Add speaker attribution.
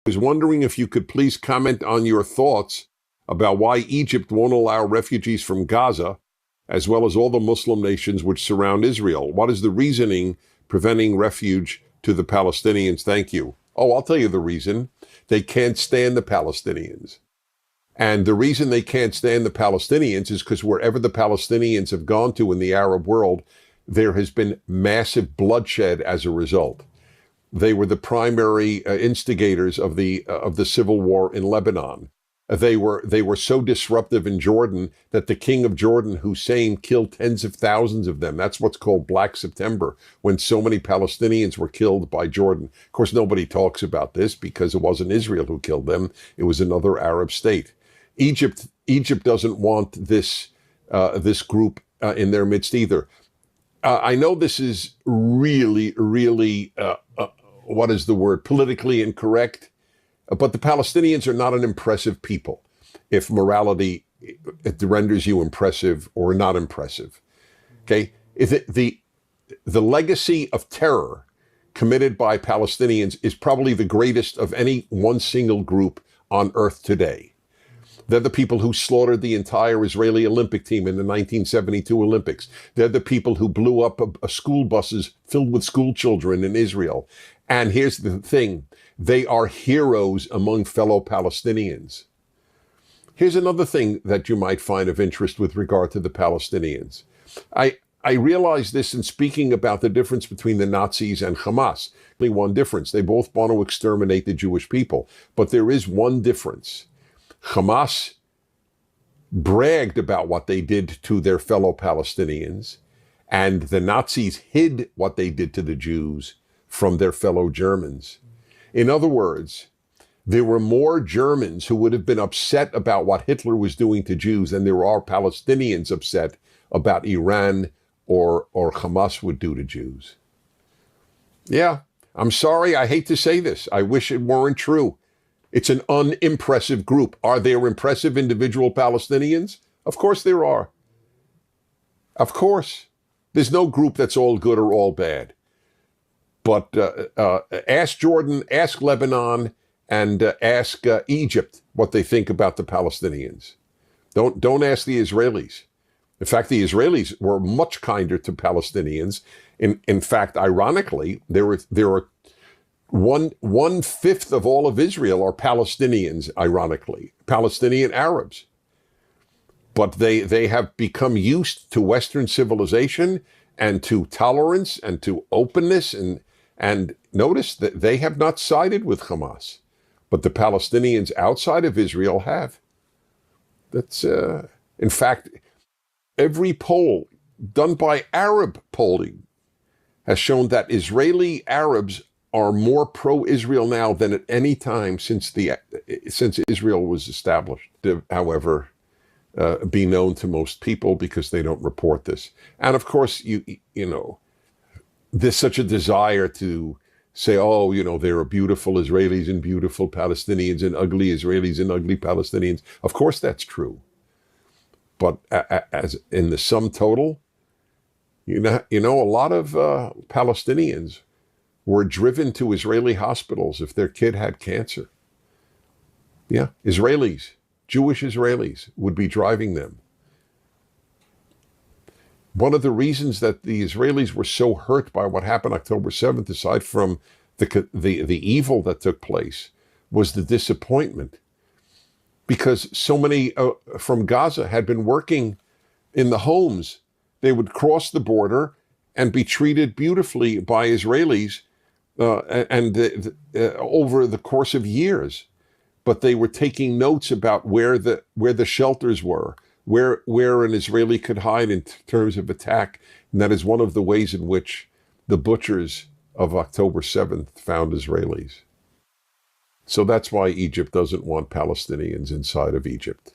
Speaker 1: I was wondering if you could please comment on your thoughts about why Egypt won't allow refugees from Gaza, as well as all the Muslim nations which surround Israel. What is the reasoning preventing refuge to the Palestinians? Thank you. Oh, I'll tell you the reason. They can't stand the Palestinians. And the reason they can't stand the Palestinians is because wherever the Palestinians have gone to in the Arab world, there has been massive bloodshed as a result. They were the primary instigators of the civil war in Lebanon. They were so disruptive in Jordan that the king of Jordan, Hussein, killed tens of thousands of them. That's what's called Black September, when so many Palestinians were killed by Jordan. Of course, nobody talks about this because it wasn't Israel who killed them. It was another Arab state. Egypt doesn't want this group in their midst either. I know this is really, what is the word, politically incorrect, but the Palestinians are not an impressive people if morality it renders you impressive or not impressive. Okay? The legacy of terror committed by Palestinians is probably the greatest of any one single group on earth today. They're the people who slaughtered the entire Israeli Olympic team in the 1972 Olympics. They're the people who blew up school buses filled with school children in Israel. And here's the thing. They are heroes among fellow Palestinians. Here's another thing that you might find of interest with regard to the Palestinians. I realize this in speaking about the difference between the Nazis and Hamas. Only one difference. They both want to exterminate the Jewish people. But there is one difference. Hamas bragged about what they did to their fellow Palestinians, and the Nazis hid what they did to the Jews from their fellow Germans. In other words, there were more Germans who would have been upset about what Hitler was doing to Jews than there are Palestinians upset about Iran or Hamas would do to Jews. Yeah, I'm sorry, I hate to say this. I wish it weren't true. It's an unimpressive group. Are there impressive individual Palestinians? Of course there are. Of course. There's no group that's all good or all bad. But ask Jordan, ask Lebanon, and ask Egypt what they think about the Palestinians. Don't ask the Israelis. In fact, the Israelis were much kinder to Palestinians. In fact, ironically, there are one fifth of all of Israel are Palestinians, ironically, Palestinian Arabs. But they have become used to Western civilization and to tolerance and to openness. And notice that they have not sided with Hamas, but the Palestinians outside of Israel have. That's, in fact, every poll done by Arab polling has shown that Israeli Arabs are more pro-Israel now than at any time since Israel was established. However, be known to most people because they don't report this. And of course, you know, there's such a desire to say, oh, you know, there are beautiful Israelis and beautiful Palestinians and ugly Israelis and ugly Palestinians. Of course, that's true. But as in the sum total, you know, a lot of Palestinians were driven to Israeli hospitals if their kid had cancer. Yeah, Israelis, Jewish Israelis would be driving them. One of the reasons that the Israelis were so hurt by what happened October 7th, aside from the evil that took place, was the disappointment. Because so many from Gaza had been working in the homes. They would cross the border and be treated beautifully by Israelis over the course of years. But they were taking notes about where the shelters were, where an Israeli could hide in terms of attack. And that is one of the ways in which the butchers of October 7th found Israelis. So that's why Egypt doesn't want Palestinians inside of Egypt.